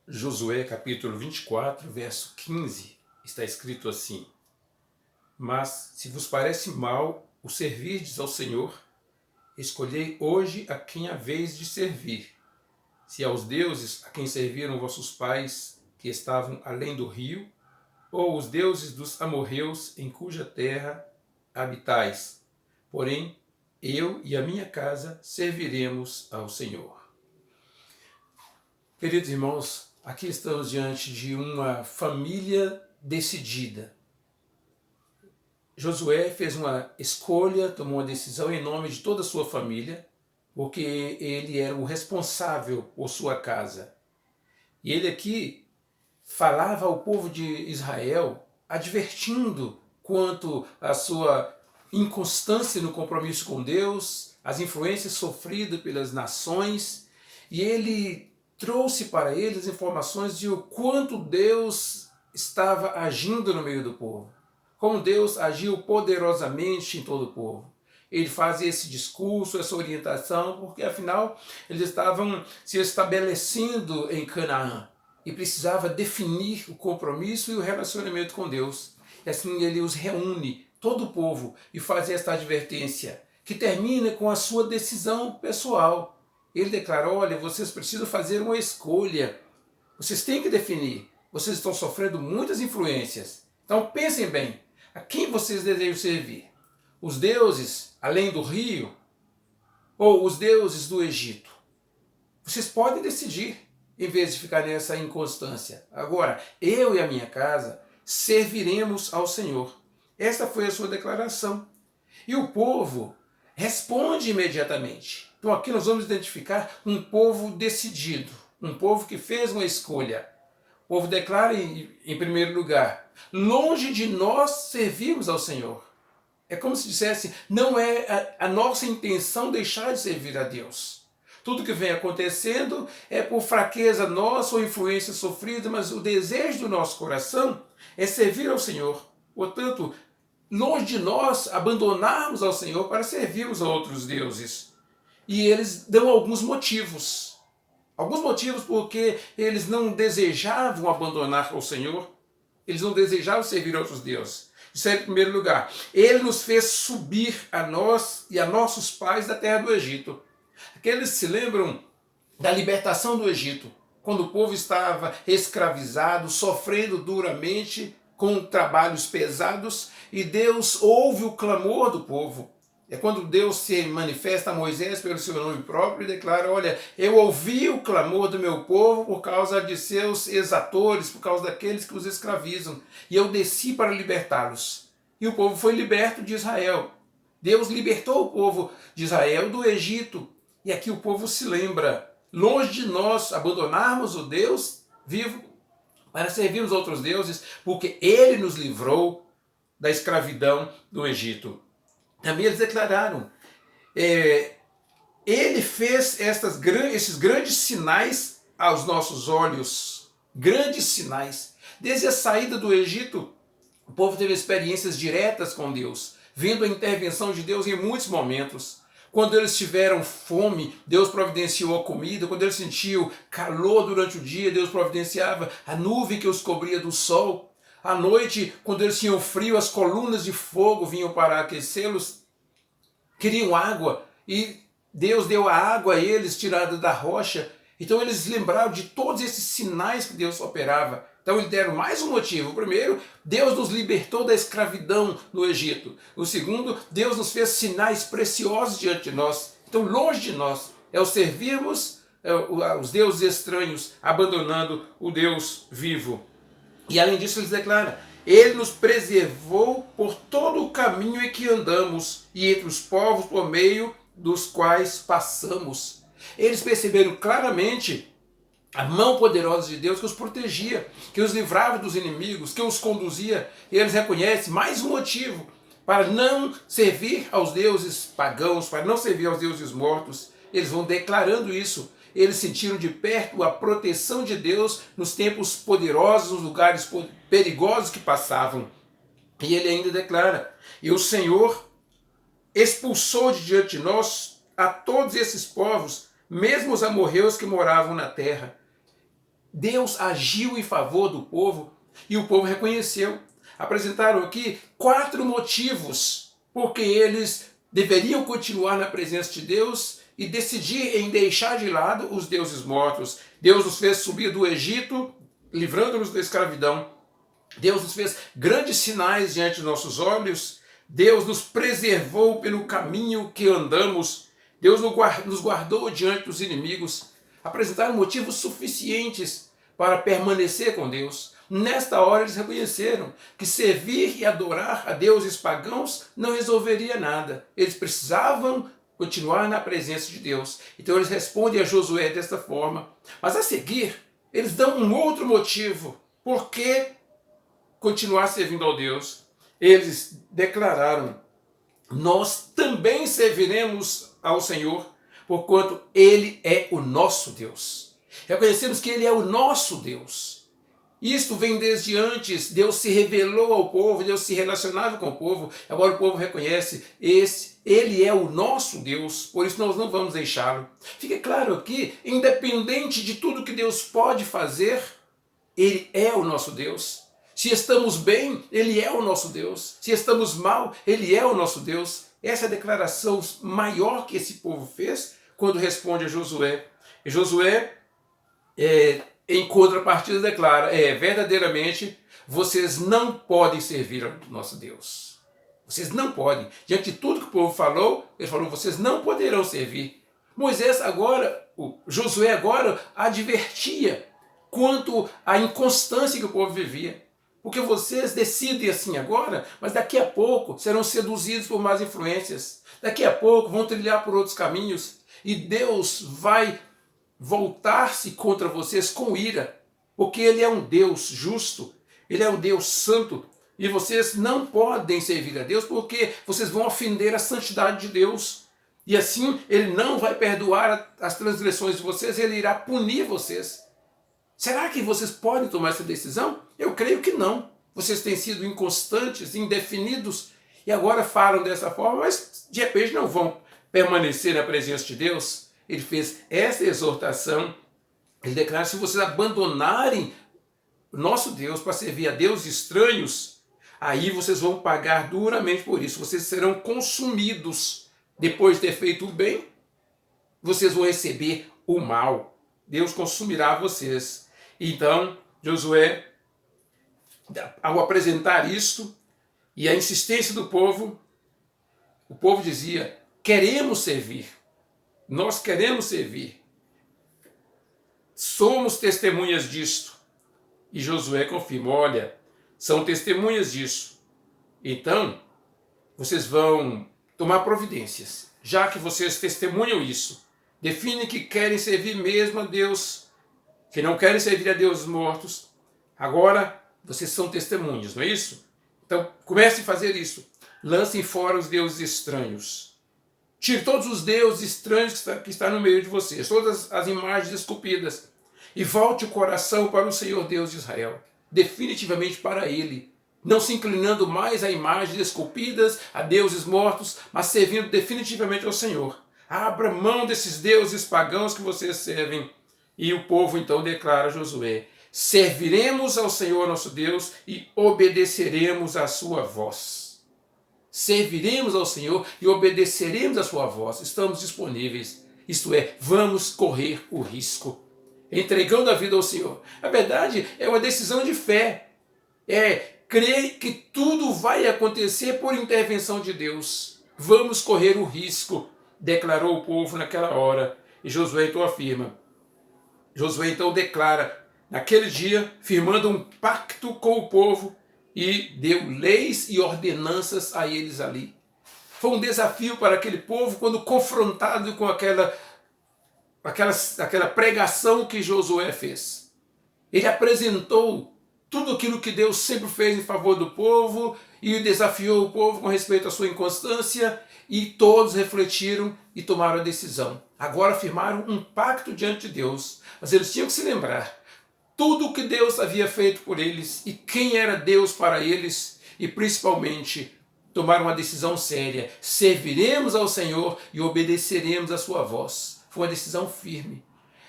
Josué capítulo 24, verso 15, está escrito assim: Mas se vos parece mal o servirdes ao Senhor, escolhei hoje a quem haveis de servir, se aos deuses a quem serviram vossos pais, que estavam além do rio, ou os deuses dos amorreus em cuja terra habitais. Porém, eu e a minha casa serviremos ao Senhor. Queridos irmãos, aqui estamos diante de uma família decidida. Josué fez uma escolha, tomou uma decisão em nome de toda a sua família, porque ele era o responsável por sua casa. E ele aqui falava ao povo de Israel, advertindo quanto à sua inconstância no compromisso com Deus, as influências sofridas pelas nações, e ele trouxe para eles informações de o quanto Deus estava agindo no meio do povo, como Deus agiu poderosamente em todo o povo. Ele faz esse discurso, essa orientação, porque afinal eles estavam se estabelecendo em Canaã e precisava definir o compromisso e o relacionamento com Deus. E assim ele os reúne, todo o povo, e faz esta advertência, que termina com a sua decisão pessoal. Ele declara: olha, vocês precisam fazer uma escolha, vocês têm que definir, vocês estão sofrendo muitas influências. Então pensem bem, a quem vocês desejam servir? Os deuses além do rio ou os deuses do Egito? Vocês podem decidir, em vez de ficar nessa inconstância. Agora, eu e a minha casa serviremos ao Senhor. Esta foi a sua declaração. E o povo responde imediatamente. Então aqui nós vamos identificar um povo decidido, um povo que fez uma escolha. O povo declara em primeiro lugar: longe de nós servirmos ao Senhor. É como se dissesse: não é a nossa intenção deixar de servir a Deus. Tudo que vem acontecendo é por fraqueza nossa ou influência sofrida, mas o desejo do nosso coração é servir ao Senhor. Portanto, longe de nós abandonarmos ao Senhor para servirmos a outros deuses. E eles dão alguns motivos. Alguns motivos porque eles não desejavam abandonar ao Senhor, eles não desejavam servir a outros deuses. Isso é em primeiro lugar. Ele nos fez subir a nós e a nossos pais da terra do Egito. Aqueles se lembram da libertação do Egito, quando o povo estava escravizado, sofrendo duramente, com trabalhos pesados, e Deus ouve o clamor do povo. É quando Deus se manifesta a Moisés pelo seu nome próprio e declara: olha, eu ouvi o clamor do meu povo por causa de seus exatores, por causa daqueles que os escravizam, e eu desci para libertá-los. E o povo foi liberto de Israel. Deus libertou o povo de Israel do Egito. E aqui o povo se lembra: longe de nós abandonarmos o Deus vivo para servirmos outros deuses, porque Ele nos livrou da escravidão do Egito. Também eles declararam: Ele fez esses grandes sinais aos nossos olhos, grandes sinais. Desde a saída do Egito, o povo teve experiências diretas com Deus, vendo a intervenção de Deus em muitos momentos. Quando eles tiveram fome, Deus providenciou a comida. Quando eles sentiam calor durante o dia, Deus providenciava a nuvem que os cobria do sol. À noite, quando eles tinham frio, as colunas de fogo vinham para aquecê-los. Queriam água e Deus deu a água a eles, tirada da rocha. Então eles lembraram de todos esses sinais que Deus operava. Então eles deram mais um motivo. O primeiro, Deus nos libertou da escravidão no Egito. O segundo, Deus nos fez sinais preciosos diante de nós. Então longe de nós é o servirmos os deuses estranhos, abandonando o Deus vivo. E além disso eles declaram: Ele nos preservou por todo o caminho em que andamos e entre os povos por meio dos quais passamos. Eles perceberam claramente a mão poderosa de Deus que os protegia, que os livrava dos inimigos, que os conduzia. E eles reconhecem mais um motivo para não servir aos deuses pagãos, para não servir aos deuses mortos. Eles vão declarando isso. Eles sentiram de perto a proteção de Deus nos tempos poderosos, nos lugares perigosos que passavam. E ele ainda declara: e o Senhor expulsou de diante de nós a todos esses povos, mesmo os amorreus que moravam na terra. Deus agiu em favor do povo e o povo reconheceu. Apresentaram aqui 4 motivos porque eles deveriam continuar na presença de Deus e decidir em deixar de lado os deuses mortos. Deus nos fez subir do Egito, livrando-nos da escravidão. Deus nos fez grandes sinais diante de nossos olhos. Deus nos preservou pelo caminho que andamos. Deus nos guardou diante dos inimigos. Apresentaram motivos suficientes para permanecer com Deus. Nesta hora eles reconheceram que servir e adorar a deuses pagãos não resolveria nada. Eles precisavam continuar na presença de Deus. Então eles respondem a Josué desta forma. Mas a seguir, eles dão um outro motivo. Por que continuar servindo ao Deus? Eles declararam: nós também serviremos ao Senhor, porquanto Ele é o nosso Deus. Reconhecemos que Ele é o nosso Deus. Isto vem desde antes. Deus se revelou ao povo, Deus se relacionava com o povo. Agora o povo reconhece, Ele é o nosso Deus, por isso nós não vamos deixá-lo. Fique claro aqui, independente de tudo que Deus pode fazer, Ele é o nosso Deus. Se estamos bem, Ele é o nosso Deus. Se estamos mal, Ele é o nosso Deus. Essa é a declaração maior que esse povo fez quando responde a Josué. E Josué, em contrapartida, declara: verdadeiramente, vocês não podem servir ao nosso Deus. Vocês não podem. Diante de tudo que o povo falou, ele falou: vocês não poderão servir. Josué agora advertia quanto à inconstância que o povo vivia. Porque vocês decidem assim agora, mas daqui a pouco serão seduzidos por más influências. Daqui a pouco vão trilhar por outros caminhos. E Deus vai voltar-se contra vocês com ira. Porque Ele é um Deus justo. Ele é um Deus santo. E vocês não podem servir a Deus porque vocês vão ofender a santidade de Deus. E assim Ele não vai perdoar as transgressões de vocês, Ele irá punir vocês. Será que vocês podem tomar essa decisão? Eu creio que não. Vocês têm sido inconstantes, indefinidos, e agora falam dessa forma, mas de repente não vão permanecer na presença de Deus. Ele fez essa exortação. Ele declara: se vocês abandonarem o nosso Deus para servir a deuses estranhos, aí vocês vão pagar duramente por isso. Vocês serão consumidos. Depois de ter feito o bem, vocês vão receber o mal. Deus consumirá vocês. Então, Josué, ao apresentar isto e a insistência do povo, o povo dizia: queremos servir, nós queremos servir, somos testemunhas disto. E Josué confirma: olha, são testemunhas disso. Então, vocês vão tomar providências, já que vocês testemunham isso. Definem que querem servir mesmo a Deus, que não querem servir a deuses mortos. Agora, vocês são testemunhas, não é isso? Então, comecem a fazer isso. Lancem fora os deuses estranhos. Tire todos os deuses estranhos que estão no meio de vocês, todas as imagens esculpidas. E volte o coração para o Senhor Deus de Israel, definitivamente para Ele, não se inclinando mais a imagens esculpidas, a deuses mortos, mas servindo definitivamente ao Senhor. Abra mão desses deuses pagãos que vocês servem. E o povo então declara a Josué: serviremos ao Senhor nosso Deus e obedeceremos à sua voz. Serviremos ao Senhor e obedeceremos à sua voz. Estamos disponíveis. Isto é, vamos correr o risco, entregando a vida ao Senhor. A verdade é uma decisão de fé. Crer que tudo vai acontecer por intervenção de Deus. Vamos correr o risco, declarou o povo naquela hora. E Josué então afirma. Josué então declara, naquele dia, firmando um pacto com o povo e deu leis e ordenanças a eles ali. Foi um desafio para aquele povo quando confrontado com aquela pregação que Josué fez. Ele apresentou tudo aquilo que Deus sempre fez em favor do povo e desafiou o povo com respeito à sua inconstância, e todos refletiram e tomaram a decisão. Agora firmaram um pacto diante de Deus, mas eles tinham que se lembrar tudo o que Deus havia feito por eles e quem era Deus para eles, e principalmente tomaram uma decisão séria: serviremos ao Senhor e obedeceremos à sua voz. Foi uma decisão firme.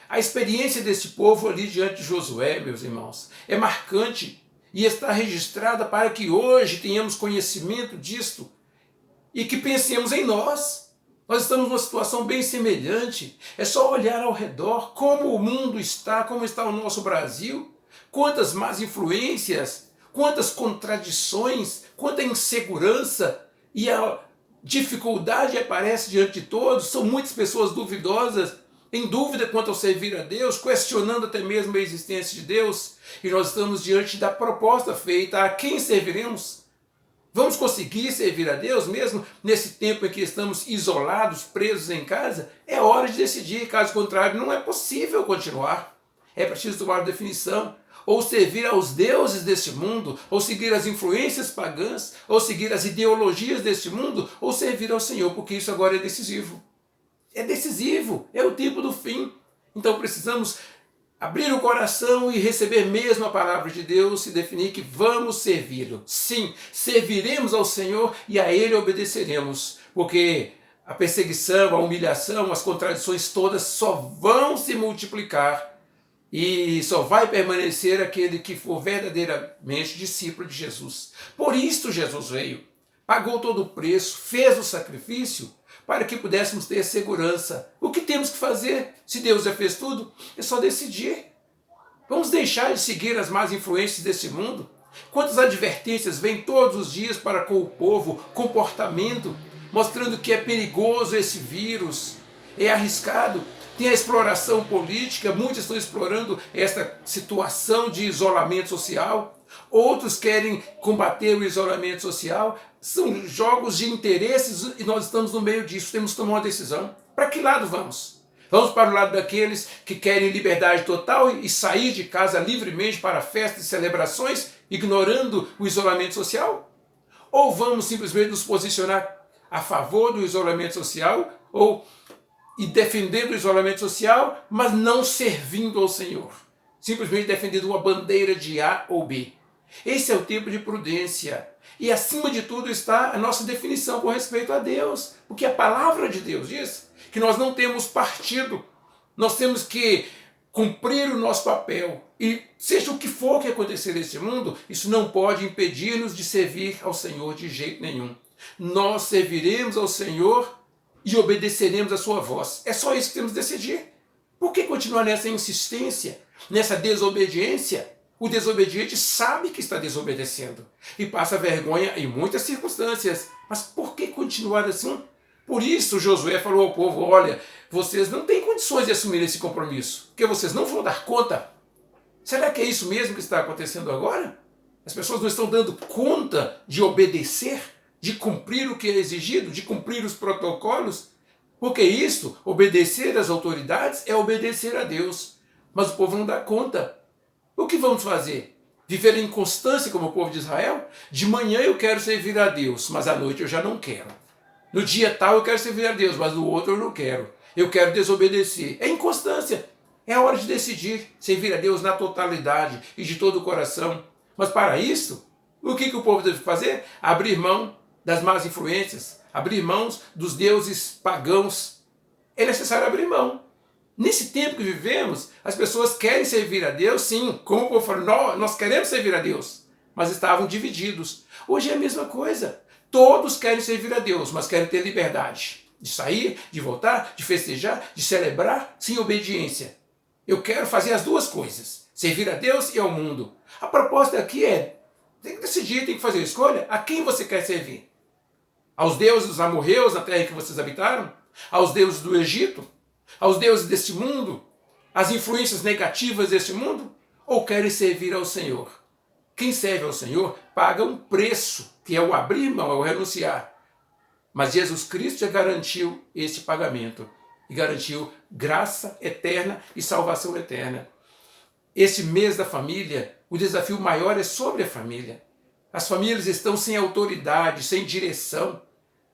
A experiência desse povo ali diante de Josué, meus irmãos, é marcante e está registrada para que hoje tenhamos conhecimento disto e que pensemos em nós. Nós estamos numa situação bem semelhante. É só olhar ao redor como o mundo está, como está o nosso Brasil, quantas más influências, quantas contradições, quanta insegurança e a dificuldade aparece diante de todos. São muitas pessoas duvidosas, em dúvida quanto ao servir a Deus, questionando até mesmo a existência de Deus. E nós estamos diante da proposta feita: a quem serviremos? Vamos conseguir servir a Deus mesmo nesse tempo em que estamos isolados, presos em casa? É hora de decidir, caso contrário não é possível continuar. É preciso tomar uma definição: ou servir aos deuses deste mundo, ou seguir as influências pagãs, ou seguir as ideologias deste mundo, ou servir ao Senhor, porque isso agora é decisivo. É decisivo, é o tempo do fim. Então precisamos abrir o coração e receber mesmo a palavra de Deus e definir que vamos servi-lo. Sim, serviremos ao Senhor e a Ele obedeceremos, porque a perseguição, a humilhação, as contradições todas só vão se multiplicar e só vai permanecer aquele que for verdadeiramente discípulo de Jesus. Por isto Jesus veio, pagou todo o preço, fez o sacrifício para que pudéssemos ter segurança. O que temos que fazer? Se Deus já fez tudo, é só decidir. Vamos deixar de seguir as más influências desse mundo? Quantas advertências vêm todos os dias para com o povo, comportamento, mostrando que é perigoso esse vírus, é arriscado. Tem a exploração política, muitos estão explorando esta situação de isolamento social. Outros querem combater o isolamento social. São jogos de interesses e nós estamos no meio disso. Temos que tomar uma decisão. Para que lado vamos? Vamos para o lado daqueles que querem liberdade total e sair de casa livremente para festas e celebrações, ignorando o isolamento social? Ou vamos simplesmente nos posicionar a favor do isolamento social e defendendo o isolamento social, mas não servindo ao Senhor? Simplesmente defendendo uma bandeira de A ou B. Esse é o tempo de prudência. E acima de tudo está a nossa definição com respeito a Deus. Porque a palavra de Deus diz que nós não temos partido. Nós temos que cumprir o nosso papel. E seja o que for que acontecer neste mundo, isso não pode impedir-nos de servir ao Senhor de jeito nenhum. Nós serviremos ao Senhor e obedeceremos a sua voz. É só isso que temos que decidir. Por que continuar nessa insistência, nessa desobediência? O desobediente sabe que está desobedecendo e passa vergonha em muitas circunstâncias. Mas por que continuar assim? Por isso Josué falou ao povo: olha, vocês não têm condições de assumir esse compromisso, porque vocês não vão dar conta. Será que é isso mesmo que está acontecendo agora? As pessoas não estão dando conta de obedecer, de cumprir o que é exigido, de cumprir os protocolos? Porque isso, obedecer às autoridades, é obedecer a Deus. Mas o povo não dá conta. O que vamos fazer? Viver em constância como o povo de Israel? De manhã eu quero servir a Deus, mas à noite eu já não quero. No dia tal eu quero servir a Deus, mas no outro eu não quero. Eu quero desobedecer. É inconstância. É a hora de decidir servir a Deus na totalidade e de todo o coração. Mas para isso, o que o povo deve fazer? Abrir mão das más influências, abrir mão dos deuses pagãos. É necessário abrir mão. Nesse tempo que vivemos, as pessoas querem servir a Deus, sim, como o povo falou, nós queremos servir a Deus, mas estavam divididos. Hoje é a mesma coisa. Todos querem servir a Deus, mas querem ter liberdade de sair, de voltar, de festejar, de celebrar, sem obediência. Eu quero fazer as duas coisas, servir a Deus e ao mundo. A proposta aqui é, tem que decidir, tem que fazer a escolha. A quem você quer servir? Aos deuses dos amorreus na terra que vocês habitaram? Aos deuses do Egito? Aos deuses deste mundo? Às influências negativas deste mundo? Ou querem servir ao Senhor? Quem serve ao Senhor paga um preço, que é o abrir mão, é o renunciar. Mas Jesus Cristo já garantiu este pagamento. E garantiu graça eterna e salvação eterna. Este mês da família, o desafio maior é sobre a família. As famílias estão sem autoridade, sem direção.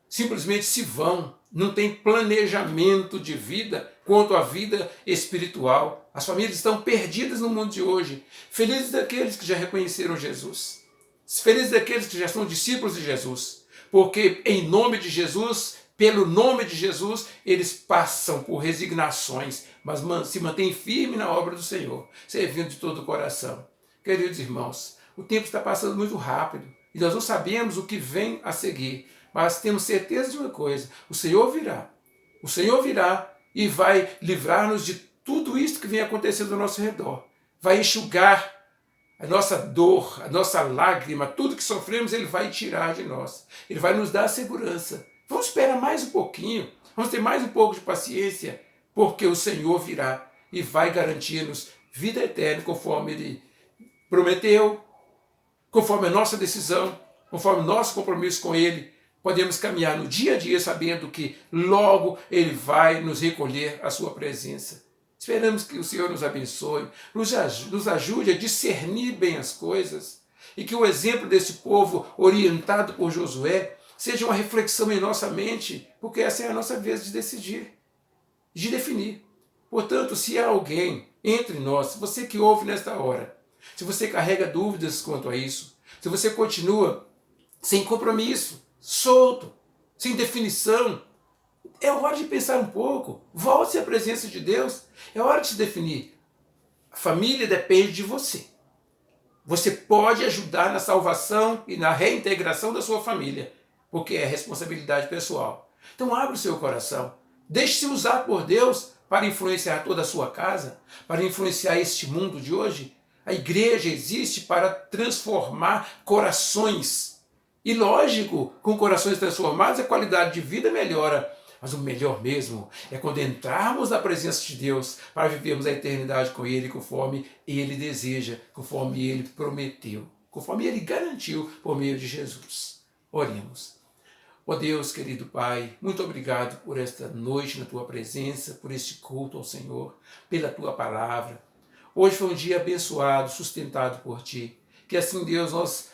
Simplesmente se vão. Não tem planejamento de vida quanto à vida espiritual. As famílias estão perdidas no mundo de hoje. Felizes daqueles que já reconheceram Jesus. Felizes daqueles que já são discípulos de Jesus. Porque em nome de Jesus, pelo nome de Jesus, eles passam por resignações, mas se mantém firme na obra do Senhor, servindo de todo o coração. Queridos irmãos, o tempo está passando muito rápido e nós não sabemos o que vem a seguir, mas temos certeza de uma coisa: o Senhor virá. O Senhor virá e vai livrar-nos de tudo isso que vem acontecendo ao nosso redor. Vai enxugar a nossa dor, a nossa lágrima, tudo que sofremos, Ele vai tirar de nós. Ele vai nos dar a segurança. Vamos esperar mais um pouquinho, vamos ter mais um pouco de paciência, porque o Senhor virá e vai garantir-nos vida eterna, conforme Ele prometeu, conforme a nossa decisão, conforme o nosso compromisso com Ele. Podemos caminhar no dia a dia sabendo que logo Ele vai nos recolher à sua presença. Esperamos que o Senhor nos abençoe, nos ajude a discernir bem as coisas e que o exemplo desse povo orientado por Josué seja uma reflexão em nossa mente, porque essa é a nossa vez de decidir, de definir. Portanto, se há alguém entre nós, você que ouve nesta hora, se você carrega dúvidas quanto a isso, se você continua sem compromisso, solto, sem definição, é hora de pensar um pouco. Volte à presença de Deus. É hora de se definir. A família depende de você. Você pode ajudar na salvação e na reintegração da sua família, porque é responsabilidade pessoal. Então abra o seu coração. Deixe-se usar por Deus para influenciar toda a sua casa, para influenciar este mundo de hoje. A igreja existe para transformar corações. E lógico, com corações transformados a qualidade de vida melhora. Mas o melhor mesmo é quando entrarmos na presença de Deus para vivermos a eternidade com Ele conforme Ele deseja, conforme Ele prometeu, conforme Ele garantiu por meio de Jesus. Oremos. Ó Deus, querido Pai, muito obrigado por esta noite na Tua presença, por este culto ao Senhor, pela Tua palavra. Hoje foi um dia abençoado, sustentado por Ti. Que assim, Deus, nós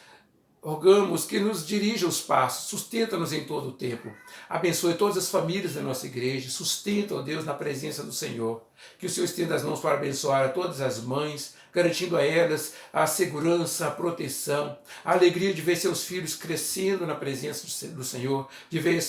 rogamos que nos dirija os passos, sustenta-nos em todo o tempo. Abençoe todas as famílias da nossa igreja, sustenta, ó Deus, na presença do Senhor. Que o Senhor estenda as mãos para abençoar a todas as mães, garantindo a elas a segurança, a proteção, a alegria de ver seus filhos crescendo na presença do Senhor, de ver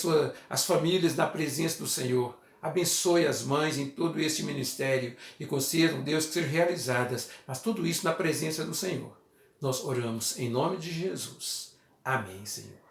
as famílias na presença do Senhor. Abençoe as mães em todo este ministério e conceda, Deus, que sejam realizadas, mas tudo isso na presença do Senhor. Nós oramos em nome de Jesus. Amém, Senhor.